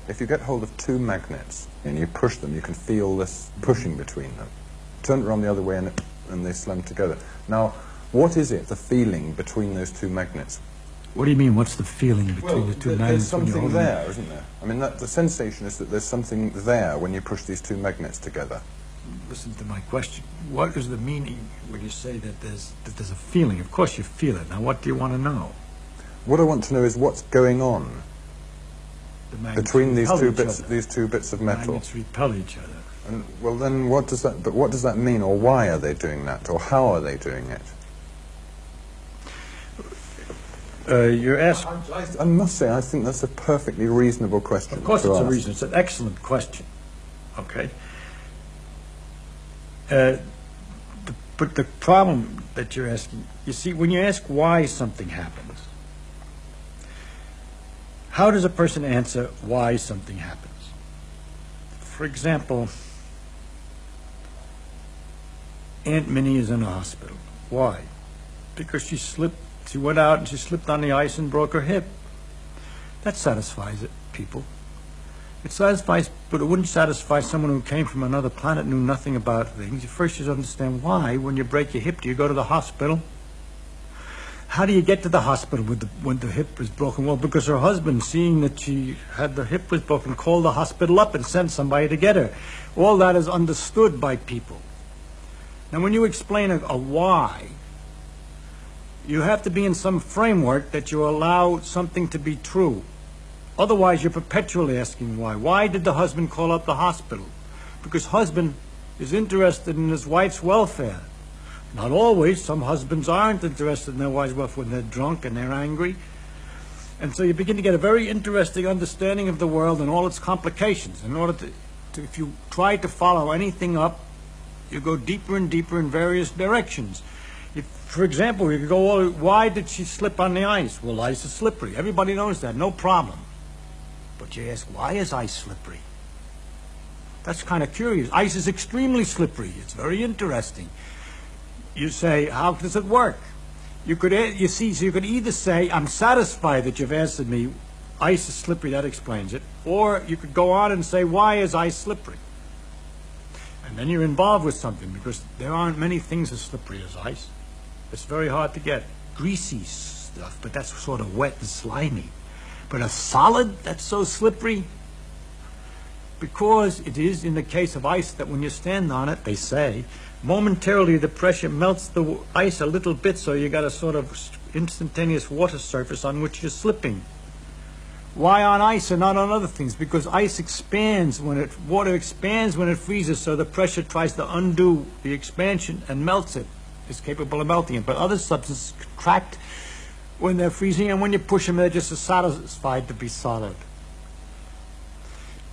if you get hold of two magnets and you push them, you can feel this pushing between them. Turn it around the other way and they slam together. Now, what is it, the feeling between those two magnets? What do you mean, what's the feeling between the two magnets? There's something there, isn't there? I mean, the sensation is that there's something there when you push these two magnets together. Listen to my question. What is the meaning when you say that there's a feeling? Of course you feel it. Now, what do you want to know? What I want to know is what's going on between these two bits of metal. Magnets repel each other. And, well, then what does that mean, or why are they doing that, or how are they doing it? You're asking. I must say, I think that's a perfectly reasonable question. Of course, it's a reason. It's an excellent question. Okay. But the problem that you're asking, you see, when you ask why something happens, how does a person answer why something happens? For example, Aunt Minnie is in a hospital. Why? Because she went out and she slipped on the ice and broke her hip. That satisfies people. It satisfies, but it wouldn't satisfy someone who came from another planet, knew nothing about things. First, you should understand why, when you break your hip, do you go to the hospital? How do you get to the hospital when the hip is broken? Well, because her husband, seeing that she had the hip was broken, called the hospital up and sent somebody to get her. All that is understood by people. Now, when you explain a why, you have to be in some framework that you allow something to be true. Otherwise, you're perpetually asking why. Why did the husband call up the hospital? Because husband is interested in his wife's welfare. Not always. Some husbands aren't interested in their wife's welfare when they're drunk and they're angry. And so you begin to get a very interesting understanding of the world and all its complications. In order to if you try to follow anything up, you go deeper and deeper in various directions. For example, you could go, why did she slip on the ice? Well, ice is slippery. Everybody knows that, no problem. But you ask, why is ice slippery? That's kind of curious. Ice is extremely slippery. It's very interesting. You say, how does it work? You could either say, I'm satisfied that you've answered me, ice is slippery, that explains it. Or you could go on and say, why is ice slippery? And then you're involved with something, because there aren't many things as slippery as ice. It's very hard to get. Greasy stuff, but that's sort of wet and slimy. But a solid that's so slippery, because it is in the case of ice that when you stand on it, they say, momentarily the pressure melts the ice a little bit, so you got a sort of instantaneous water surface on which you're slipping. Why on ice and not on other things? Because ice expands water expands when it freezes, so the pressure tries to undo the expansion and melts it. Is capable of melting it, but other substances contract when they're freezing, and when you push them, they're just satisfied to be solid.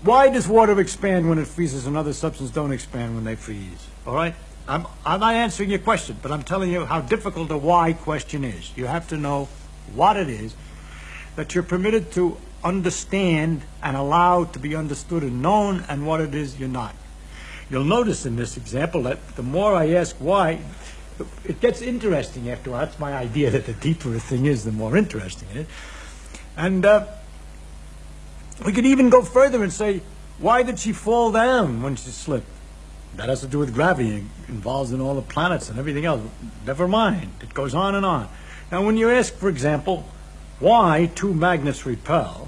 Why does water expand when it freezes and other substances don't expand when they freeze? All right? I'm not answering your question, but I'm telling you how difficult a why question is. You have to know what it is that you're permitted to understand and allow to be understood and known, and what it is you're not. You'll notice in this example that the more I ask why, it gets interesting after a while. That's my idea, that the deeper a thing is, the more interesting it is. And we could even go further and say, why did she fall down when she slipped? That has to do with gravity, involved in all the planets and everything else. Never mind. It goes on and on. Now, when you ask, for example, why two magnets repel,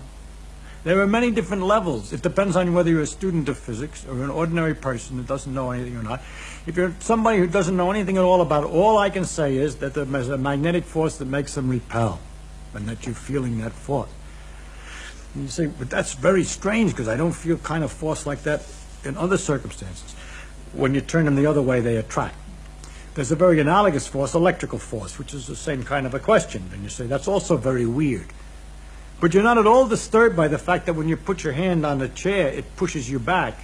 there are many different levels. It depends on whether you're a student of physics or an ordinary person who doesn't know anything or not. If you're somebody who doesn't know anything at all about it, all I can say is that there's a magnetic force that makes them repel, and that you're feeling that force. And you say, but that's very strange, because I don't feel kind of force like that in other circumstances. When you turn them the other way, they attract. There's a very analogous force, electrical force, which is the same kind of a question. And you say, that's also very weird. But you're not at all disturbed by the fact that when you put your hand on the chair, it pushes you back.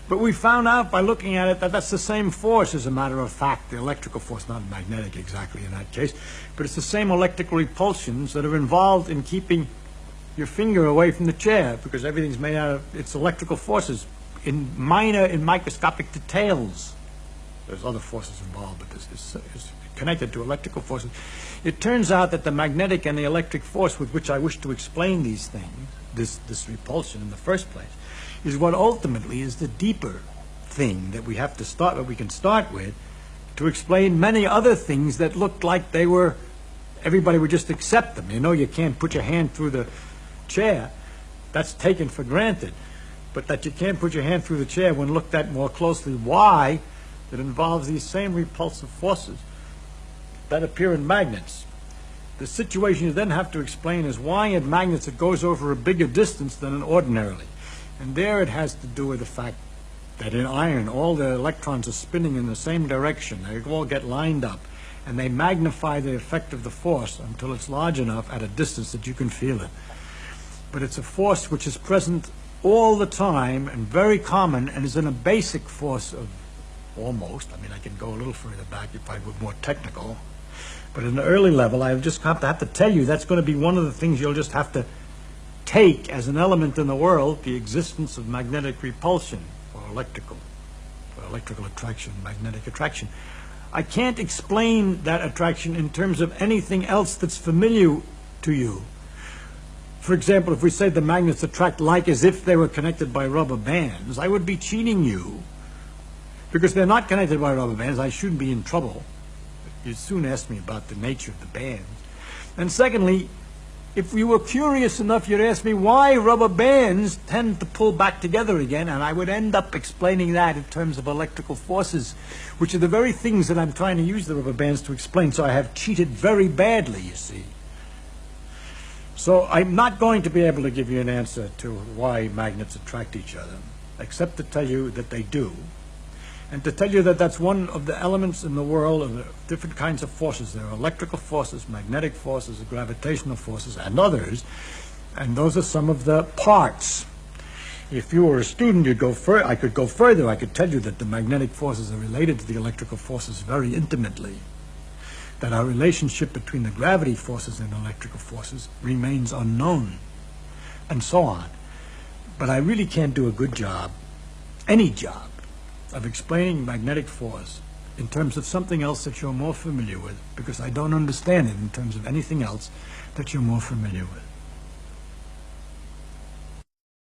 But we found out by looking at it that that's the same force, as a matter of fact. The electrical force, not magnetic exactly in that case, but it's the same electrical repulsions that are involved in keeping your finger away from the chair, because everything's made out of its electrical forces in microscopic details. There's other forces involved, but this is connected to electrical forces. It turns out that the magnetic and the electric force with which I wish to explain these things this repulsion in the first place, is what ultimately is the deeper thing that we have to start, that we can start with, to explain many other things that looked like they were, everybody would just accept them. You know, you can't put your hand through the chair. That's taken for granted. But that you can't put your hand through the chair when looked at more closely, why? It involves these same repulsive forces that appear in magnets. The situation you then have to explain is why in magnets it goes over a bigger distance than in ordinarily. And there it has to do with the fact that in iron all the electrons are spinning in the same direction. They all get lined up, and they magnify the effect of the force until it's large enough at a distance that you can feel it. But it's a force which is present all the time and very common, and is in a basic force of almost, I mean, I can go a little further back if I were more technical, but at an early level I just have to tell you that's going to be one of the things you'll just have to take as an element in the world, the existence of magnetic repulsion, or electrical attraction, magnetic attraction. I can't explain that attraction in terms of anything else that's familiar to you. For example, if we say the magnets attract like as if they were connected by rubber bands, I would be cheating you. Because they're not connected by rubber bands, I shouldn't be in trouble. You'd soon ask me about the nature of the bands. And secondly, if you were curious enough, you'd ask me why rubber bands tend to pull back together again, and I would end up explaining that in terms of electrical forces, which are the very things that I'm trying to use the rubber bands to explain. So I have cheated very badly, you see. So I'm not going to be able to give you an answer to why magnets attract each other, except to tell you that they do, and to tell you that that's one of the elements in the world of the different kinds of forces. There are electrical forces, magnetic forces, gravitational forces, and others, and those are some of the parts. If you were a student, you'd go I could go further. I could tell you that the magnetic forces are related to the electrical forces very intimately, that our relationship between the gravity forces and electrical forces remains unknown, and so on. But I really can't do a good job, any job, of explaining magnetic force in terms of something else that you're more familiar with, because I don't understand it in terms of anything else that you're more familiar with.